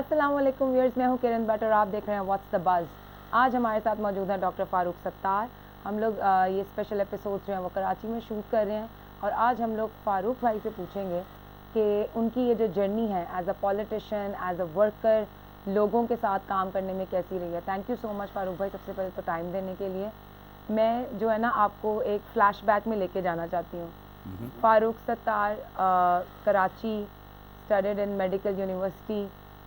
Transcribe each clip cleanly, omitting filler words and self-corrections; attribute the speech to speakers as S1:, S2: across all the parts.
S1: السلام علیکم ویئرز، میں ہوں کرن بٹ اور آپ دیکھ رہے ہیں واٹس دا بز۔ آج ہمارے ساتھ موجود ہیں ڈاکٹر فاروق ستار۔ ہم لوگ یہ اسپیشل ایپیسوڈ جو ہیں وہ کراچی میں شوٹ کر رہے ہیں، اور آج ہم لوگ فاروق بھائی سے پوچھیں گے کہ ان کی یہ جو جرنی ہے as a politician, as a worker, لوگوں کے ساتھ کام کرنے میں کیسی رہی ہے۔ تھینک یو سو مچ فاروق بھائی، سب سے پہلے تو ٹائم دینے کے لیے۔ میں جو ہے نا آپ کو ایک فلیش بیک میں لے کے جانا چاہتی ہوں۔ Farooq Sattar Karachi, studied in medical university.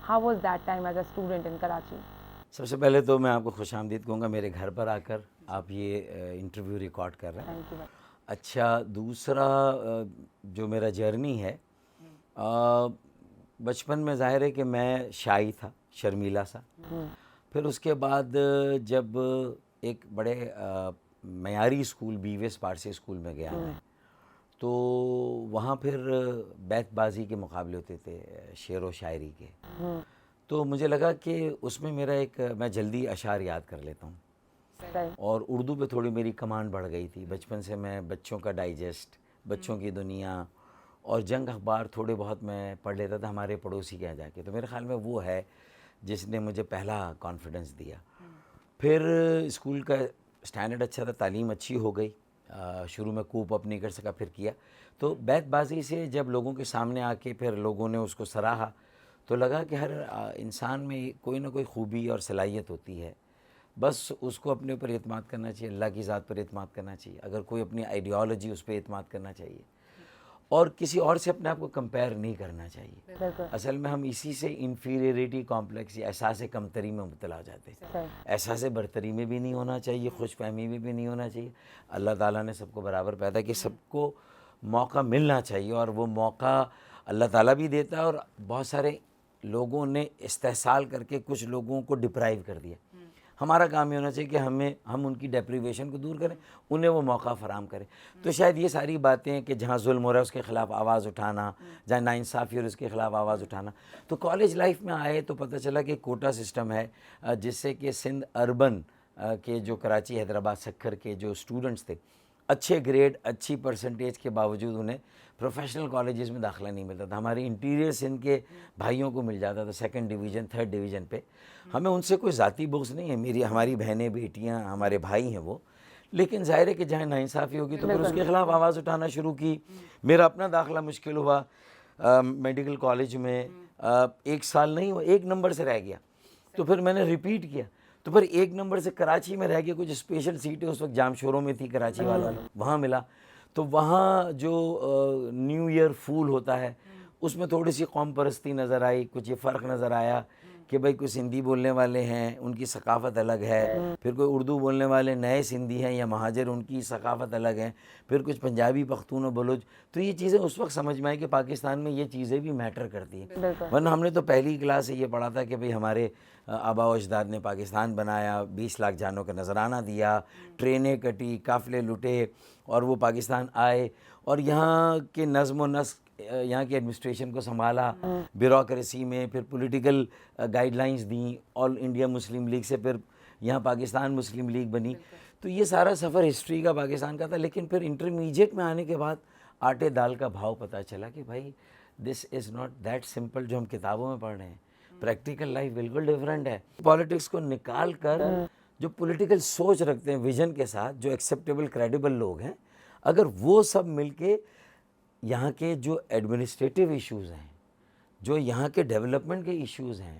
S1: How was that time as a student in Karachi?
S2: سب سے پہلے تو میں آپ کو خوش آمدید کہوں گا میرے گھر پر آ کر آپ یہ انٹرویو ریکارڈ کر رہے ہیں۔
S1: Thank you.
S2: اچھا، دوسرا جو میرا جرنی ہے، بچپن میں ظاہر ہے کہ میں شائی تھا، شرمیلا سا۔ پھر اس کے بعد جب ایک بڑے معیاری school B V S Parsi school میں گیا میں، تو وہاں پھر بیت بازی کے مقابلے ہوتے تھے، شعر و شاعری کے۔ تو مجھے لگا کہ اس میں میرا میں جلدی اشعار یاد کر لیتا ہوں، اور اردو پہ تھوڑی میری کمانڈ بڑھ گئی تھی۔ بچپن سے میں بچوں کا ڈائجسٹ، بچوں کی دنیا اور جنگ اخبار تھوڑے بہت میں پڑھ لیتا تھا ہمارے پڑوسی کے یہاں جا کے۔ تو میرے خیال میں وہ ہے جس نے مجھے پہلا کانفیڈنس دیا۔ پھر اسکول کا اسٹینڈرڈ اچھا تھا، تعلیم اچھی ہو گئی، شروع میں کوپ اپ نہیں کر سکا، پھر کیا۔ تو بیت بازی سے جب لوگوں کے سامنے آ کے پھر لوگوں نے اس کو سراہا، تو لگا کہ ہر انسان میں کوئی نہ کوئی خوبی اور صلاحیت ہوتی ہے، بس اس کو اپنے اوپر اعتماد کرنا چاہیے، اللہ کی ذات پر اعتماد کرنا چاہیے، اگر کوئی اپنی آئیڈیالوجی اس پہ اعتماد کرنا چاہیے، اور کسی اور سے اپنے آپ کو کمپیئر نہیں کرنا چاہیے۔ اصل میں ہم اسی سے انفیریٹی کمپلیکس یا احساس کمتری میں مبتلا ہو جاتے ہیں۔ احساس برتری میں بھی نہیں ہونا چاہیے، خوش فہمی میں بھی نہیں ہونا چاہیے۔ اللہ تعالیٰ نے سب کو برابر پیدا کیا، سب کو موقع ملنا چاہیے، اور وہ موقع اللہ تعالیٰ بھی دیتا ہے، اور بہت سارے لوگوں نے استحصال کر کے کچھ لوگوں کو ڈپرائیو کر دیا۔ ہمارا کام یہ ہونا چاہیے کہ ہم ان کی ڈیپریویشن کو دور کریں، انہیں وہ موقع فراہم کریں۔ تو شاید یہ ساری باتیں کہ جہاں ظلم ہو رہا ہے اس کے خلاف آواز اٹھانا، جہاں ناانصافی اور اس کے خلاف آواز اٹھانا۔ تو کالج لائف میں آئے تو پتہ چلا کہ کوٹا سسٹم ہے، جس سے کہ سندھ اربن کے جو کراچی، حیدرآباد، سکھر کے جو اسٹوڈنٹس تھے، اچھے گریڈ، اچھی پرسنٹیج کے باوجود انہیں پروفیشنل کالجز میں داخلہ نہیں ملتا تھا۔ ہمارے انٹیریئر سندھ کے بھائیوں کو مل جاتا تھا سیکنڈ ڈویژن، تھرڈ ڈویژن پہ۔ ہمیں ان سے کوئی ذاتی بغض نہیں ہے، ہماری بہنیں، بیٹیاں، ہمارے بھائی ہیں وہ، لیکن ظاہر ہے کہ جہاں ناانصافی ہوگی تو پھر اس کے خلاف آواز اٹھانا شروع کی۔ میرا اپنا داخلہ مشکل ہوا میڈیکل کالج میں، 1 سال نہیں ہوا، 1 نمبر سے رہ گیا۔ تو پھر میں نے ریپیٹ کیا، تو پھر 1 نمبر سے کراچی میں رہ گیا، کچھ اسپیشل سیٹیں اس وقت جام شوروں میں تھی کراچی والوں میں، وہاں ملا۔ تو وہاں جو نیو ایئر فول ہوتا ہے اس میں تھوڑی سی قوم پرستی نظر آئی، کچھ یہ فرق نظر آیا کہ بھائی کوئی سندھی بولنے والے ہیں، ان کی ثقافت الگ ہے، پھر کوئی اردو بولنے والے نئے سندھی ہیں یا مہاجر، ان کی ثقافت الگ ہے، پھر کچھ پنجابی، پختون و بلوچ۔ تو یہ چیزیں اس وقت سمجھ میں آئی کہ پاکستان میں یہ چیزیں بھی میٹر کرتی ہیں، ورنہ ہم نے تو پہلی کلاس سے یہ پڑھا تھا کہ بھئی ہمارے آبا و اجداد نے پاکستان بنایا، 20 لاکھ جانوں کا نذرانہ دیا، ٹرینیں کٹی، قافلے لٹے، اور وہ پاکستان آئے اور یہاں کے نظم و نسق، یہاں کی ایڈمنسٹریشن کو سنبھالا، بیوروکریسی میں، پھر پولیٹیکل گائیڈ لائنز دیں، آل انڈیا مسلم لیگ سے پھر یہاں پاکستان مسلم لیگ بنی۔ تو یہ سارا سفر ہسٹری کا پاکستان کا تھا، لیکن پھر انٹرمیڈیٹ میں آنے کے بعد آٹے دال کا بھاؤ پتہ چلا کہ بھائی دس از ناٹ دیٹ سمپل جو ہم کتابوں میں پڑھ رہے ہیں، پریکٹیکل لائف بالکل ڈیفرنٹ ہے۔ پالیٹکس کو نکال کر جو پولیٹیکل سوچ رکھتے ہیں ویژن کے ساتھ، جو ایکسیپٹیبل کریڈیبل لوگ ہیں، اگر وہ سب مل کے یہاں کے جو ایڈمنسٹریٹو ایشوز ہیں، جو یہاں کے ڈیولپمنٹ کے ایشوز ہیں،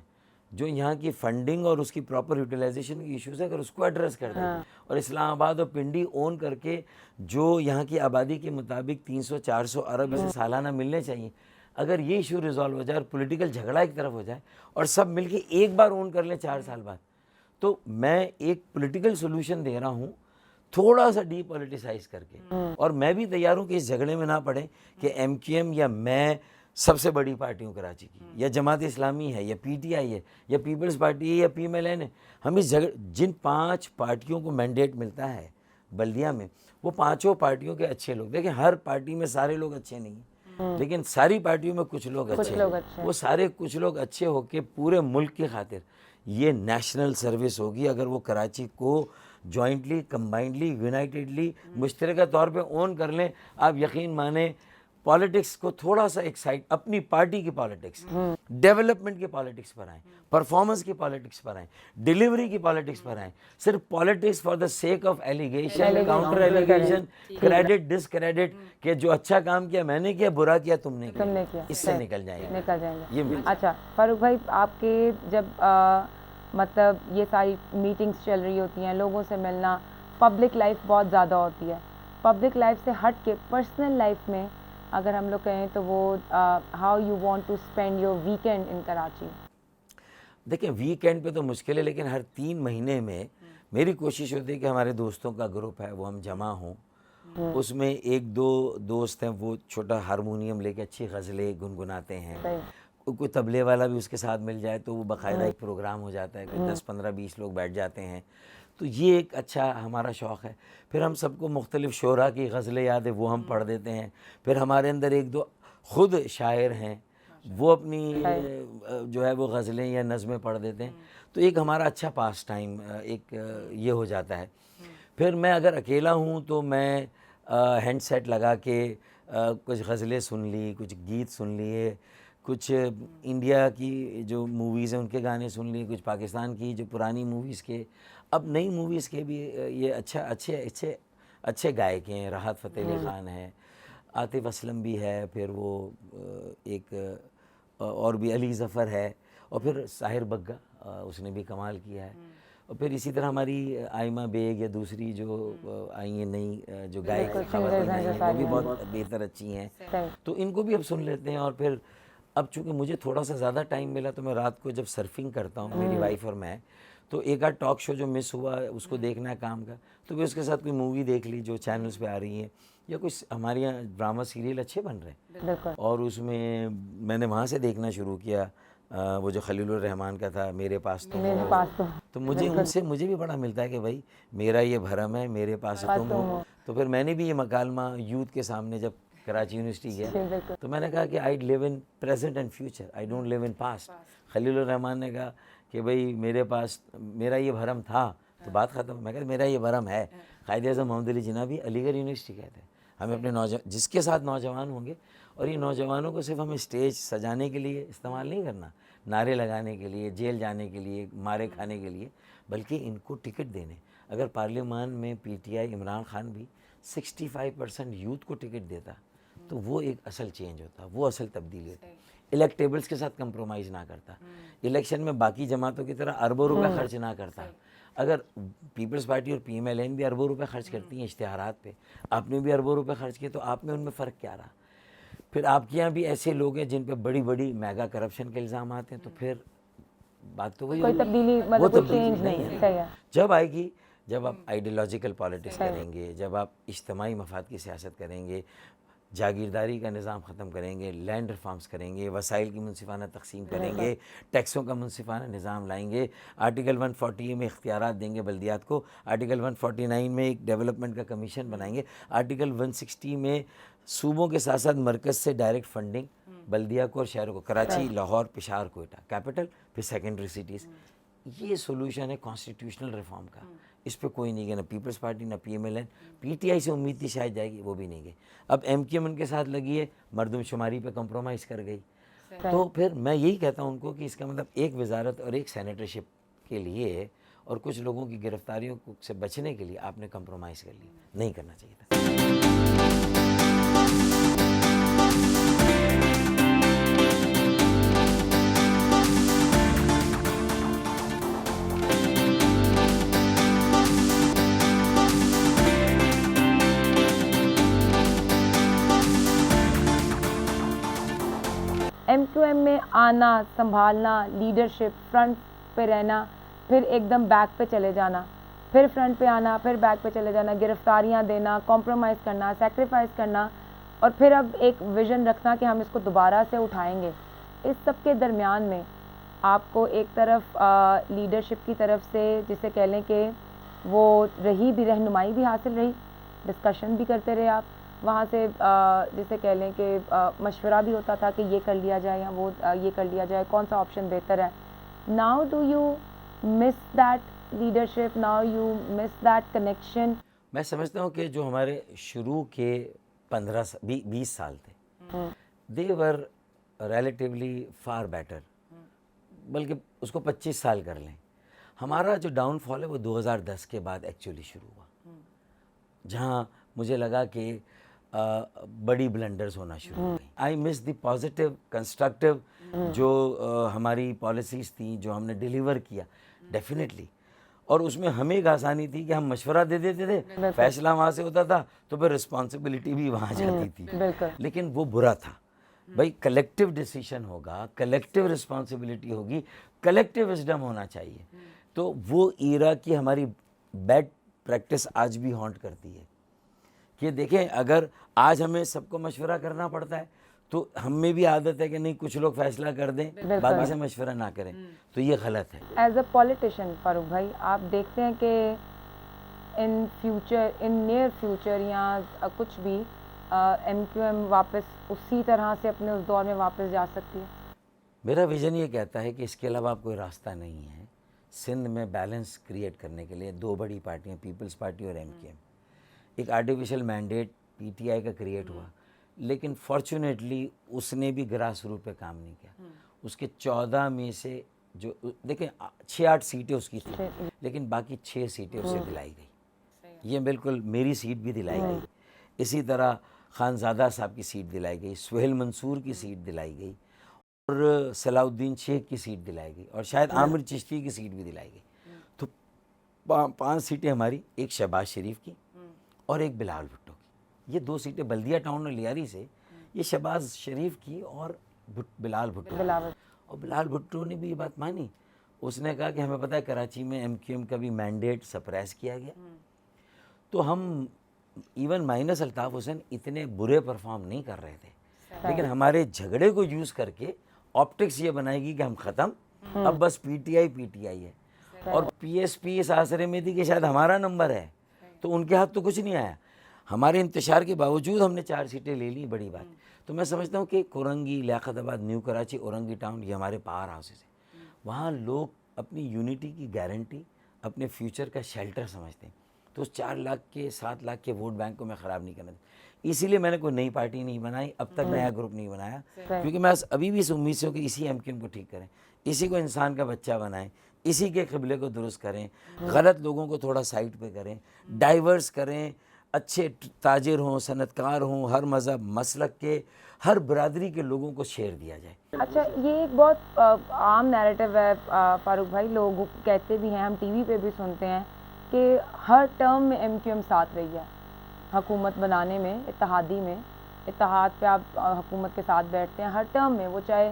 S2: جو یہاں کی فنڈنگ اور اس کی پراپر یوٹیلائزیشن کی ایشوز ہیں، اگر اس کو ایڈریس کر دیں، اور اسلام آباد اور پنڈی اون کر کے جو یہاں کی آبادی کے مطابق 300-400 ارب اسے سالانہ ملنے چاہیے، اگر یہ ایشو ریزالو ہو جائے اور پولیٹیکل جھگڑا ایک طرف ہو جائے اور سب مل کے ایک بار اون کر لیں 4 سال بعد، تو میں ایک پولیٹیکل سولوشن دے رہا ہوں تھوڑا سا ڈی پولیٹیسائز کر کے، اور میں بھی تیار ہوں کہ اس جھگڑے میں نہ پڑیں کہ ایم کیو ایم یا میں سب سے بڑی پارٹی ہوں کراچی کی، یا جماعت اسلامی ہے، یا پی ٹی آئی ہے، یا پیپلز پارٹی ہے، یا پی ایم ایل این ہے۔ ہم اس جن 5 پارٹیوں کو مینڈیٹ ملتا ہے بلدیہ میں، وہ 5 پارٹیوں کے اچھے لوگ، دیکھیں ہر پارٹی میں سارے لوگ اچھے نہیں ہیں، لیکن ساری پارٹیوں میں کچھ لوگ اچھے ہیں، وہ سارے کچھ لوگ اچھے ہو کے پورے ملک کی خاطر یہ نیشنل سروس ہوگی اگر وہ کراچی کو جوائنٹلی، کمبائنڈلی، یونائٹیڈلی، مشترکہ طور پہ اون کر لیں۔ آپ یقین مانیں پالیٹکس کو تھوڑا سا ایک سائڈ, اپنی پارٹی کی پالیٹکس, ڈیولپمنٹ کی پالیٹکس پر آئیں, پرفارمنس کی پالیٹکس پر آئیں, ڈیلیوری کی پالیٹکس پر آئیں. صرف politics for the sake of allegation, counter allegation, credit discredit, کہ جو اچھا کام کیا میں نے کیا, برا کیا تم نے کیا, اس سے نکل جائیں گے.
S1: اچھا فاروق بھائی, آپ کے جب مطلب یہ ساری میٹنگس چل رہی ہوتی ہیں, لوگوں سے ملنا, پبلک لائف بہت زیادہ ہوتی ہے, پبلک لائف سے ہٹ کے پرسنل لائف میں اگر ہم لوگ کہیں تو وہ how you want to spend your weekend in Karachi?
S2: دیکھیں ویکینڈ پہ تو مشکل ہے, لیکن ہر 3 مہینے میں میری کوشش ہوتی ہے کہ ہمارے دوستوں کا گروپ ہے وہ ہم جمع ہوں. اس میں 1-2 دوست ہیں وہ چھوٹا ہارمونیم لے کے اچھی غزلیں گنگناتے ہیں, کوئی طبلے والا بھی اس کے ساتھ مل جائے تو وہ باقاعدہ ایک پروگرام ہو جاتا ہے, کوئی 10-15-20 لوگ بیٹھ جاتے ہیں. تو یہ ایک اچھا ہمارا شوق ہے. پھر ہم سب کو مختلف شعراء کی غزلیں یاد ہے وہ ہم پڑھ دیتے ہیں. پھر ہمارے اندر 1-2 خود شاعر ہیں وہ اپنی جو ہے وہ غزلیں یا نظمیں پڑھ دیتے ہیں. تو ایک ہمارا اچھا پاس ٹائم ایک یہ ہو جاتا ہے. پھر میں اگر اکیلا ہوں تو میں ہینڈ سیٹ لگا کے کچھ غزلیں سن لی, کچھ گیت سن لیے, کچھ انڈیا کی جو موویز ہیں ان کے گانے سن لیے, کچھ پاکستان کی جو پرانی موویز کے, اب نئی موویز کے بھی یہ اچھے گائک ہیں. راحت فتح علی خان ہے, عاطف اسلم بھی ہے, پھر وہ ایک اور بھی علی ظفر ہے, اور پھر ساحر بگا اس نے بھی کمال کیا ہے. اور پھر اسی طرح ہماری آئمہ بیگ یا دوسری جو آئی ہیں نئی جو گائک خواتین آئی ہیں وہ بھی بہت بہتر اچھی ہیں. تو ان کو بھی اب سن لیتے ہیں. اور پھر اب چونکہ مجھے تھوڑا سا زیادہ ٹائم ملا تو میں رات کو جب سرفنگ کرتا ہوں, میری وائف اور میں, تو 1-8 ٹاک شو جو مس ہوا اس کو دیکھنا ہے کام کا, تو پھر اس کے ساتھ کوئی مووی دیکھ لی جو چینلز پہ آ رہی ہیں, یا کچھ ہمارے یہاں ڈرامہ سیریل اچھے بن رہے ہیں. اور اس میں نے وہاں سے دیکھنا شروع کیا وہ جو خلیل الرحمان کا تھا, میرے پاس تو مجھے ان سے مجھے بھی بڑا ملتا ہے کہ بھائی میرا یہ بھرم ہے, میرے پاس تم ہو. تو پھر میں نے بھی یہ مکالمہ یوتھ کے سامنے جب کراچی یونیورسٹی گیا تو میں نے کہا کہ I live in present and future, I don't live in past. Khalil ur Rehman نے کہا کہ بھائی میرے پاس میرا یہ بھرم تھا, تو بات ختم. میں کہا میرا یہ بھرم ہے. قائد اعظم محمد علی جناح بھی علی گڑھ یونیورسٹی گئے تھے. ہمیں اپنے جس کے ساتھ نوجوان ہوں گے, اور یہ نوجوانوں کو صرف ہمیں اسٹیج سجانے کے لیے استعمال نہیں کرنا, نعرے لگانے کے لیے, جیل جانے کے لیے, مارے کھانے کے لیے, بلکہ ان کو ٹکٹ دینے. اگر پارلیمان میں پی ٹی آئی عمران خان بھی 65% یوتھ کو ٹکٹ دیتا تو وہ ایک اصل چینج ہوتا, وہ اصل تبدیلی ہوتی. الیکٹیبلز کے ساتھ کمپرومائز نہ کرتا, الیکشن میں باقی جماعتوں کی طرح اربوں روپے خرچ نہ کرتا. اگر پیپلز پارٹی اور پی ایم ایل این بھی اربوں روپے خرچ کرتی ہیں اشتہارات پہ, آپ نے بھی اربوں روپے خرچ کیے, تو آپ میں ان میں فرق کیا رہا؟ پھر آپ کے یہاں بھی ایسے لوگ ہیں جن پہ بڑی بڑی میگا کرپشن کے الزامات ہیں, تو پھر بات تو وہی
S1: کوئی تبدیلی
S2: وہ تبدیلی نہیں ہے. جب آئے گی, جب آپ آئیڈیالوجیکل پالیٹکس کریں گے, جب آپ اجتماعی مفاد کی سیاست کریں گے, جاگیرداری کا نظام ختم کریں گے, لینڈ ریفارمز کریں گے, وسائل کی منصفانہ تقسیم کریں گے, ٹیکسوں کا منصفانہ نظام لائیں گے, آرٹیکل 140 میں اختیارات دیں گے بلدیات کو, آرٹیکل 149 میں ایک ڈیولپمنٹ کا کمیشن بنائیں گے, آرٹیکل 160 میں صوبوں کے ساتھ ساتھ مرکز سے ڈائریکٹ فنڈنگ بلدیہ کو اور شہروں کو, کراچی, لاہور, پشاور, کوئٹہ کیپٹل, پھر سیکنڈری سٹیز. یہ سولوشن ہے کانسٹیٹیوشنل ریفارم کا. اس پہ کوئی نہیں گیا, نہ پیپلز پارٹی نہ P M L N. P T I سے امید تھی شاید جائے گی, وہ بھی نہیں گئی. اب ایم کیو ایم ان کے ساتھ لگی ہے, مردم شماری پہ کمپرومائز کر گئی. تو پھر میں یہی کہتا ہوں ان کو کہ اس کا مطلب ایک وزارت اور ایک سینیٹرشپ کے لیے اور کچھ لوگوں کی گرفتاریوں سے بچنے کے لیے آپ نے کمپرومائز کر لی, نہیں کرنا چاہیے تھا.
S1: ایم کیو ایم میں آنا, سنبھالنا, لیڈرشپ, فرنٹ پہ رہنا, پھر ایک دم بیک پہ چلے جانا, پھر فرنٹ پہ آنا, پھر بیک پہ چلے جانا, گرفتاریاں دینا, کمپرومائز کرنا, سیکریفائز کرنا, اور پھر اب ایک ویژن رکھنا کہ ہم اس کو دوبارہ سے اٹھائیں گے. اس سب کے درمیان میں آپ کو ایک طرف لیڈرشپ کی طرف سے جسے کہہ لیں کہ وہ رہی بھی, رہنمائی بھی حاصل رہی, ڈسکشن بھی کرتے رہے آپ وہاں سے, جسے کہہ لیں کہ مشورہ بھی ہوتا تھا کہ یہ کر لیا جائے یا وہ یہ کر لیا جائے, کون سا آپشن بہتر ہے. Now do you miss that leadership, now you miss that connection?
S2: میں سمجھتا ہوں کہ جو ہمارے شروع کے 20 سال تھے, دے ور ریلیٹیولی فار بیٹر، بلکہ اس کو 25 سال کر لیں. ہمارا جو ڈاؤن فال ہے وہ 2010 کے بعد ایکچولی شروع ہوا، جہاں مجھے لگا کہ بڑی بلنڈرز ہونا شروع ہو گئی. آئی مس دی پازیٹیو کنسٹرکٹیو جو ہماری پالیسیز تھیں جو ہم نے ڈیلیور کیا ڈیفینیٹلی. اور اس میں ہمیں ایک آسانی تھی کہ ہم مشورہ دے دیتے تھے، فیصلہ وہاں سے ہوتا تھا تو پھر رسپانسبلٹی بھی وہاں جاتی تھی. لیکن وہ برا تھا. بھائی کلیکٹیو ڈیسیشن ہوگا، کلیکٹیو رسپانسبلٹی ہوگی، کلیکٹیو وزڈم ہونا چاہیے. تو وہ ایرا کی ہماری بیڈ پریکٹس آج بھی ہانٹ کرتی ہے کہ دیکھیں اگر آج ہمیں سب کو مشورہ کرنا پڑتا ہے تو ہم میں بھی عادت ہے کہ نہیں کچھ لوگ فیصلہ کر دیں باقی سے مشورہ نہ کریں، تو یہ غلط ہے.
S1: ایز اے پولیٹیشین فاروق بھائی، آپ دیکھتے ہیں کہ in future, in near future یا کچھ بھی ایم کیو ایم واپس اسی طرح سے اپنے اس دور میں واپس جا سکتی ہے؟
S2: میرا ویژن یہ کہتا ہے کہ اس کے علاوہ اب کوئی راستہ نہیں ہے سندھ میں بیلنس کریٹ کرنے کے لیے. دو بڑی پارٹیاں، پیپلز پارٹی اور ایم کیو ایم. ایک آرٹیفیشل مینڈیٹ پی ٹی آئی کا کریٹ ہوا، لیکن فارچونیٹلی اس نے بھی گراس روٹ پہ کام نہیں کیا. اس کے 14 میں سے جو دیکھیں 6-8 سیٹیں اس کی تھیں، لیکن باقی 6 سیٹیں اسے دلائی گئی. یہ بالکل میری سیٹ بھی دلائی گئی. اسی طرح خانزادہ صاحب کی سیٹ دلائی گئی، سہیل منصور کی سیٹ دلائی گئی، اور صلاح الدین شیخ کی سیٹ دلائی گئی، اور شاید عامر چشتی کی سیٹ بھی دلائی گئی. تو 5 سیٹیں ہماری، ایک شہباز شریف کی اور ایک بلال بھٹو کی. یہ 2 سیٹیں بلدیہ ٹاؤن اور لیاری سے، یہ شہباز شریف کی اور بلال بھٹو کی. اور بلال بھٹو نے بھی یہ بات مانی. اس نے کہا کہ ہمیں پتہ ہے کراچی میں ایم کیو ایم کا بھی مینڈیٹ سپریس کیا گیا، تو ہم ایون مائنس الطاف حسین اتنے برے پرفارم نہیں کر رہے تھے، لیکن ہمارے جھگڑے کو یوز کر کے آپٹکس یہ بنائے گی کہ ہم ختم، اب بس پی ٹی آئی ہے. اور پی ایس پی اس آسرے میں تھی کہ شاید ہمارا نمبر ہے، تو ان کے ہاتھ تو کچھ نہیں آیا. ہمارے انتشار کے باوجود ہم نے 4 سیٹیں لے لی، بڑی بات. تو میں سمجھتا ہوں کہ کورنگی، لیاقت آباد، نیو کراچی، اورنگی ٹاؤن، یہ ہمارے پاور ہاؤسز ہیں. وہاں لوگ اپنی یونٹی کی گارنٹی، اپنے فیوچر کا شیلٹر سمجھتے ہیں. تو اس 4 لاکھ کے 7 لاکھ کے ووٹ بینک کو میں خراب نہیں کرنا چاہتا. اسی لیے میں نے کوئی نئی پارٹی نہیں بنائی، اب تک نیا گروپ نہیں بنایا، کیونکہ میں ابھی بھی اس امید سے ہوں کہ اسی ایم کیو ایم کو ٹھیک کریں، اسی کو انسان کا بچہ بنائیں، اسی کے قبلے کو درست کریں، غلط لوگوں کو تھوڑا سائڈ پہ کریں، ڈائیورس کریں، اچھے تاجر ہوں، صنعت کار ہوں، ہر مذہب مسلک کے، ہر برادری کے لوگوں کو شیئر دیا جائے.
S1: اچھا، یہ ایک بہت عام نیریٹو ہے فاروق بھائی، لوگ کہتے بھی ہیں، ہم ٹی وی پہ بھی سنتے ہیں کہ ہر ٹرم میں ایم کیو ایم ساتھ رہی ہے حکومت بنانے میں، اتحادی میں، اتحاد پہ آپ حکومت کے ساتھ بیٹھتے ہیں ہر ٹرم میں، وہ چاہے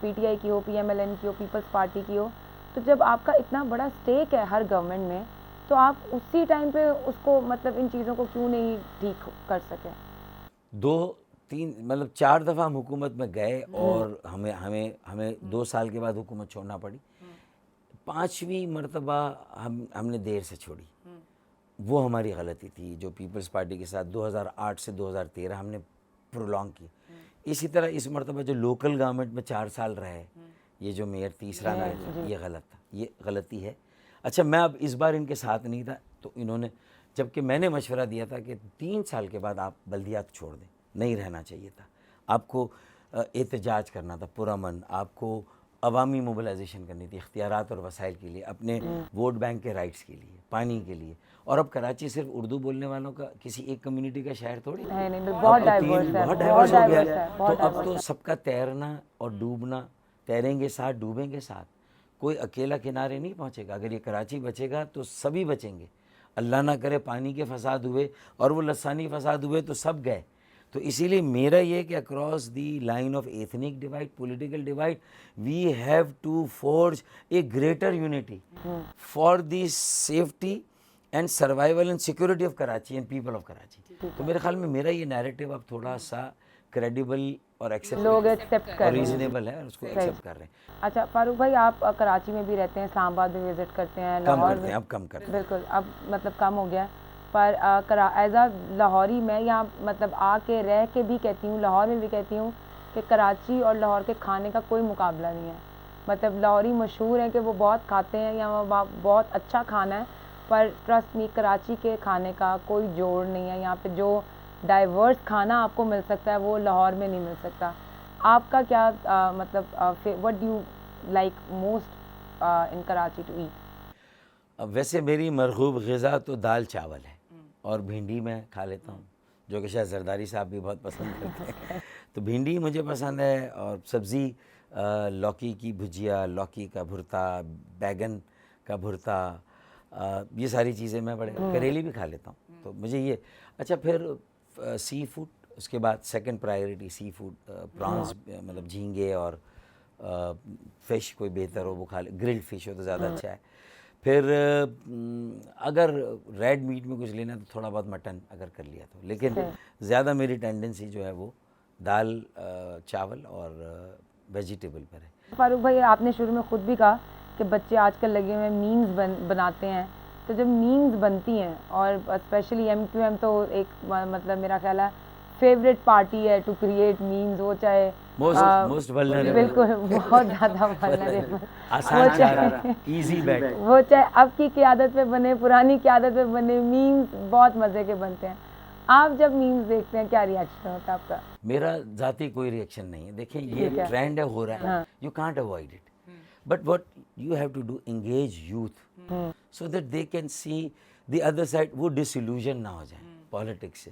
S1: پی ٹی آئی کی ہو، پی ایم ایل این کی ہو، پیپلز پارٹی کی ہو. تو جب آپ کا اتنا بڑا اسٹیک ہے ہر گورنمنٹ میں، تو آپ اسی ٹائم پہ اس کو مطلب ان چیزوں کو کیوں نہیں ٹھیک کر سکے؟
S2: 2-3 مطلب 4 دفعہ ہم حکومت میں گئے اور ہمیں 2 سال کے بعد حکومت چھوڑنا پڑی. 5ویں مرتبہ ہم نے دیر سے چھوڑی. وہ ہماری غلطی تھی جو پیپلز پارٹی کے ساتھ 2008 سے 2013 ہم نے پرولونگ کی. اسی طرح اس مرتبہ جو لوکل گورنمنٹ میں 4 سال رہے، یہ جو میئر تیسرا میئر تھا، یہ غلط تھا، یہ غلطی ہے. اچھا، میں اب اس بار ان کے ساتھ نہیں تھا، تو انہوں نے، جبکہ میں نے مشورہ دیا تھا کہ 3 سال کے بعد آپ بلدیات چھوڑ دیں، نہیں رہنا چاہیے تھا. آپ کو احتجاج کرنا تھا پرامن، آپ کو عوامی موبلائزیشن کرنی تھی اختیارات اور وسائل کے لیے، اپنے ووٹ بینک کے رائٹس کے لیے، پانی کے لیے. اور اب کراچی صرف اردو بولنے والوں کا کسی ایک کمیونٹی کا شہر تھوڑی،
S1: بہت ڈائیورس
S2: ہو گیا ہے. تو اب تو سب کا تیرنا اور ڈوبنا، تیریں گے ساتھ ڈوبیں گے ساتھ. کوئی اکیلا کنارے نہیں پہنچے گا. اگر یہ کراچی بچے گا تو سبھی بچیں گے. اللہ نہ کرے پانی کے فساد ہوئے اور وہ لسانی فساد ہوئے تو سب گئے. تو اسی لیے میرا یہ کہ across the line of ethnic divide, political divide, we have to forge a greater unity for the safety and survival and security of Karachi and people of Karachi. تو میرے خیال میں میرا یہ نیریٹو اب تھوڑا سا کریڈیبل اور
S1: لوگ ایکسیپٹ کر رہے ہیں،
S2: ریزنیبل ہے، اور اس کو ایکسیپٹ کر رہے ہیں.
S1: اچھا فاروق بھائی، آپ کراچی میں بھی رہتے ہیں، اسلام آباد میں وزٹ کرتے ہیں،
S2: کم
S1: لاہور
S2: کرتے ہیں، اب کم کرتے ہیں.
S1: بالکل، اب مطلب کم ہو گیا. پر ایز اے لاہوری میں یہاں مطلب آ کے رہ کے بھی کہتی ہوں، لاہور میں بھی کہتی ہوں کہ کراچی اور لاہور کے کھانے کا کوئی مقابلہ نہیں ہے. مطلب لاہوری مشہور ہیں کہ وہ بہت کھاتے ہیں، یہاں بہت اچھا کھانا ہے، پر ٹرسٹ می کراچی کے کھانے کا کوئی جوڑ نہیں ہے. یہاں پہ جو ڈائیورس کھانا آپ کو مل سکتا ہے وہ لاہور میں نہیں مل سکتا. آپ کا کیا مطلب what do you like most in Karachi to eat?
S2: اب ویسے میری مرغوب غذا تو دال چاول ہے اور بھنڈی میں کھا لیتا ہوں، جو کہ شاید زرداری صاحب بھی بہت پسند کرتے ہیں. تو بھنڈی مجھے پسند ہے، اور سبزی لوکی کی بھجیا، لوکی کا بھرتا، بیگن کا بھرتا، یہ ساری چیزیں میں بڑے، کریلی بھی کھا لیتا ہوں. تو مجھے یہ اچھا. پھر سی فوڈ اس کے بعد سیکنڈ پرائیورٹی سی فوڈ، پرانس مطلب جھینگے، اور فش کوئی بہتر ہو وہ کھا لے، گرلڈ فش ہو تو زیادہ اچھا ہے. پھر اگر ریڈ میٹ میں کچھ لینا ہے تو تھوڑا بہت مٹن اگر کر لیا تو، لیکن زیادہ میری ٹینڈنسی جو ہے وہ دال چاول اور ویجیٹیبل پر ہے.
S1: فاروق بھائی آپ نے شروع میں خود بھی کہا کہ بچے آج کل لگے ہوئے میمز بناتے ہیں، تو جب میمز بنتی ہیں، اور اسپیشلی ایم کیو ایم تو ایک مطلب میرا خیال ہے فیوریٹ پارٹی ہے ٹو کریٹ میمز، وہ چاہے
S2: موسٹ ولنریبل،
S1: بالکل بہت زیادہ ولنریبل،
S2: آسان چارہ، ایزی بیٹ.
S1: وہ چاہے اب کی قیادت پہ بنے، پرانی قیادت پہ بنے، میمز بہت مزے کے بنتے ہیں. آپ جب میمز دیکھتے ہیں کیا ریئیکشن ہوتا ہے آپ کا؟
S2: میرا ذاتی کوئی ریئیکشن نہیں ہے. دیکھیں یہ ٹرینڈ ہے، ہو رہا ہے، you can't avoid it, but what you have to do engage youth so that they can see the other side, وہ ڈس ایلوژن نہ ہو جائیں پالیٹکس سے.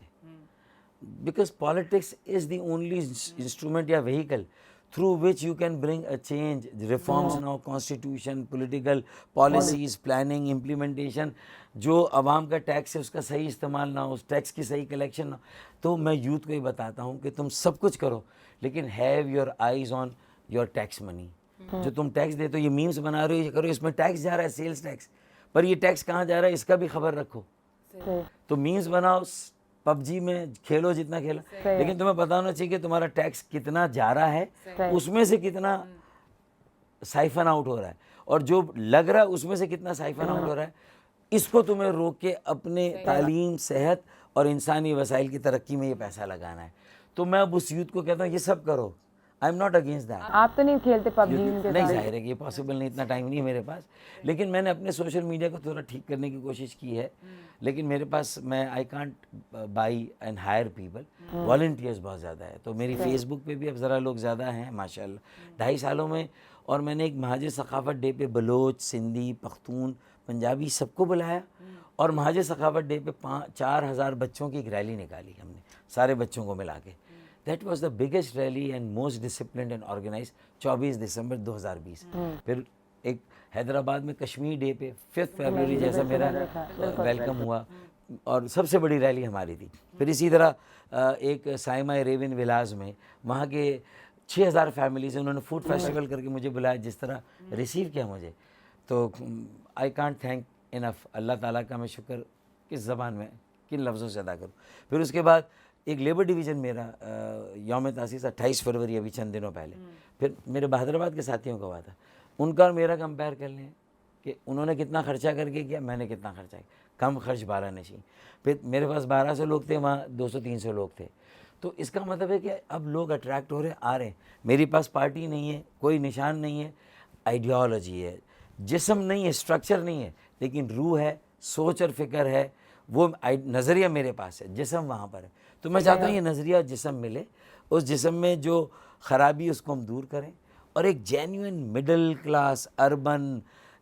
S2: Because politics is the only instrument یا vehicle through which you can bring a change, reforms now, constitution, political policies, planning, implementation. جو عوام کا tax ہے اس کا صحیح استعمال نہ ہو، اس ٹیکس کی صحیح کلیکشن نہ ہو. تو میں یوتھ کو ہی بتاتا ہوں کہ تم سب کچھ کرو، لیکن have your eyes on your tax money. جو تم ٹیکس دیتے ہو، یہ میمز بنا رہے ہو، یہ کرو، اس میں ٹیکس جا رہا ہے، سیلز ٹیکس، پر یہ ٹیکس کہاں جا رہا ہے اس کا بھی خبر رکھو. تو میمز بناؤ، پب جی میں کھیلو جتنا کھیلو، لیکن تمہیں پتا ہونا چاہیے کہ تمہارا ٹیکس کتنا جا رہا ہے، اس میں سے کتنا سائفن آؤٹ ہو رہا ہے، اور جو لگ رہا ہے اس میں سے کتنا سائفن آؤٹ ہو رہا ہے. اس کو تمہیں روک کے اپنے تعلیم، صحت اور انسانی وسائل کی ترقی میں یہ پیسہ لگانا ہے. تو میں اب اس یوتھ کو کہتا ہوں یہ سب کرو. I am not against that.
S1: آپ تو نہیں کھیلتے پب جی؟
S2: نہیں، ظاہر ہے کہ یہ پاسبل نہیں، اتنا ٹائم نہیں ہے میرے پاس، لیکن میں نے اپنے سوشل میڈیا کو تھوڑا ٹھیک کرنے کی کوشش کی ہے. لیکن میرے پاس I can't buy and hire people, volunteers بہت زیادہ ہے. تو میری فیس بک پہ بھی اب ذرا لوگ زیادہ ہیں ماشاء اللہ 2.5 سالوں میں. اور میں نے ایک مہاجر ثقافت ڈے پہ بلوچ، سندھی، پختون، پنجابی سب کو بلایا، اور مہاجر ثقافت ڈے پہ 4,000 بچوں کی ایک ریلی نکالی ہم نے، سارے بچوں کو ملا کے. That was the biggest rally and most disciplined and organise. 24 دسمبر 2020. پھر ایک حیدرآباد میں کشمیر ڈے پہ 5 فیبروری جیسا میرا ویلکم ہوا، اور سب سے بڑی ریلی ہماری تھی. پھر اسی طرح ایک سائمہ ریون ولاز میں، وہاں کے 6,000 فیملیز، انہوں نے فوڈ فیسٹیول کر کے مجھے بلایا، جس طرح ریسیو کیا مجھے. تو آئی کانٹ تھینک انف. اللہ تعالیٰ کا میں شکر کس زبان میں، کن لفظوں سے ادا کروں. پھر اس کے بعد ایک لیبر ڈویژن میرا یوم تاسیس 28 فروری ابھی چند دنوں پہلے. پھر میرے حیدرآباد کے ساتھیوں کا ہوا تھا، ان کا اور میرا کمپیئر کر لیں کہ انہوں نے کتنا خرچہ کر کے کیا، میں نے کتنا خرچہ کیا. کم خرچ 12 نشین. پھر میرے پاس 1200 لوگ تھے، وہاں 200-300 لوگ تھے. تو اس کا مطلب ہے کہ اب لوگ اٹریکٹ ہو رہے ہیں، آ رہے ہیں. میرے پاس پارٹی نہیں ہے، کوئی نشان نہیں ہے، آئیڈیالوجی ہے، جسم نہیں ہے، اسٹرکچر نہیں ہے، لیکن روح ہے، سوچ اور فکر ہے. وہ نظریہ میرے پاس ہے، جسم وہاں پر ہے. تو میں چاہتا ہوں یہ نظریہ جسم ملے، اس جسم میں جو خرابی اس کو ہم دور کریں، اور ایک genuine middle class, urban,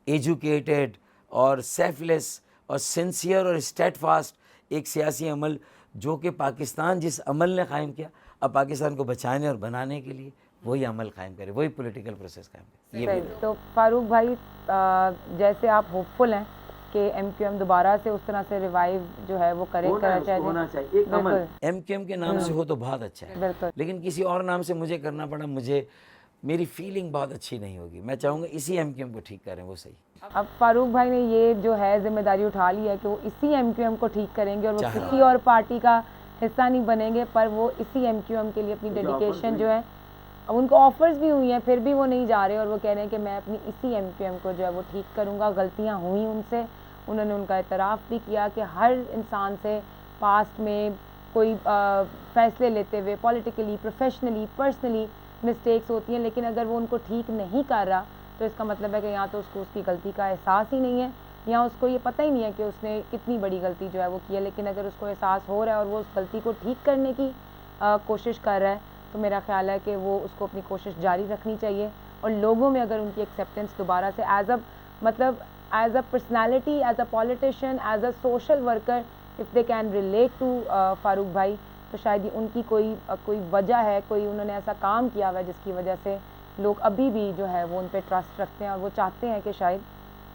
S2: educated اور سیلف لیس اور سنسیئر اور اسٹیٹ فاسٹ ایک سیاسی عمل، جو کہ پاکستان جس عمل نے قائم کیا، اب پاکستان کو بچانے اور بنانے کے لیے وہی عمل قائم کرے، وہی پولیٹیکل پروسیس قائم کرے.
S1: تو فاروق بھائی جیسے آپ ہوپ فل ہیں کہ ایم کیو ایم دوبارہ سے اس طرح سے ریوائیو جو ہے وہ ہونا چاہیے.
S2: ایم کیو ایم کے نام سے ہو تو بہت اچھا ہے، لیکن کسی اور نام سے مجھے کرنا پڑا، میری فیلنگ بہت اچھی نہیں ہوگی. میں چاہوں گا اسی ایم کیو ایم کو ٹھیک کریں، وہ صحیح.
S1: اب فاروق بھائی نے یہ جو ہے ذمہ داری اٹھا لی ہے کہ وہ اسی ایم کیو ایم کو ٹھیک کریں گے، اور وہ کسی اور پارٹی کا حصہ نہیں بنیں گے، پر وہ اسی ایم کیو ایم کے لیے اپنی ڈیڈیکیشن جو ہے، اب ان کو آفرز بھی ہوئی ہیں پھر بھی وہ نہیں جا رہے، اور وہ کہہ رہے ہیں کہ میں اپنی اسی ایم کیو ایم کو جو ہے وہ ٹھیک کروں گا. غلطیاں ہوئیں ان سے، انہوں نے ان کا اعتراف بھی کیا کہ ہر انسان سے پاسٹ میں کوئی فیصلے لیتے ہوئے پولیٹیکلی، پروفیشنلی، پرسنلی مسٹیکس ہوتی ہیں، لیکن اگر وہ ان کو ٹھیک نہیں کر رہا تو اس کا مطلب ہے کہ یا تو اس کو اس کی غلطی کا احساس ہی نہیں ہے، یا اس کو یہ پتہ ہی نہیں ہے کہ اس نے کتنی بڑی غلطی جو ہے وہ کی ہے، لیکن اگر اس کو احساس ہو رہا ہے اور وہ اس غلطی کو ٹھیک کرنے کی کوشش کر رہا ہے تو میرا خیال ہے کہ وہ اس کو اپنی کوشش جاری رکھنی چاہیے، اور لوگوں میں اگر ان کی ایکسیپٹنس دوبارہ سے as a personality, as a politician, as a social worker, if they can relate to Farooq بھائی، تو شاید ان کی کوئی وجہ ہے، کوئی انہوں نے ایسا کام کیا ہوا ہے جس کی وجہ سے لوگ ابھی بھی جو ہے وہ ان پہ ٹرسٹ رکھتے ہیں، اور وہ چاہتے ہیں کہ شاید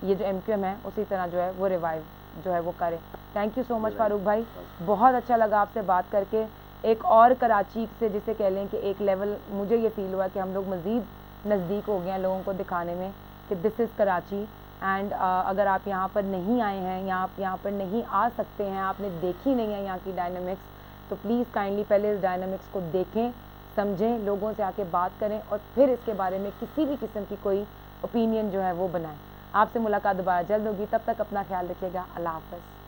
S1: یہ جو ایم کیو ایم ہے اسی طرح جو ہے وہ ریوائیو جو ہے وہ کرے۔ تھینک یو سو مچ فاروق بھائی، بہت اچھا لگا آپ سے بات کر کے، ایک اور کراچی سے جسے کہہ لیں کہ ایک لیول مجھے یہ فیل ہوا کہ ہم لوگ مزید نزدیک ہو گئے ہیں لوگوں کو دکھانے میں کہ دس از کراچی، اینڈ اگر آپ یہاں پر نہیں آئے ہیں یا آپ یہاں پر نہیں آ سکتے ہیں، آپ نے دیکھی نہیں ہے یہاں کی ڈائنامکس، تو پلیز کائنڈلی پہلے اس ڈائنامکس کو دیکھیں، سمجھیں، لوگوں سے آ کے بات کریں، اور پھر اس کے بارے میں کسی بھی قسم کی کوئی اوپینین جو ہے وہ بنائیں۔ آپ سے ملاقات دوبارہ جلد ہوگی، تب تک اپنا خیال رکھیے گا، اللہ حافظ۔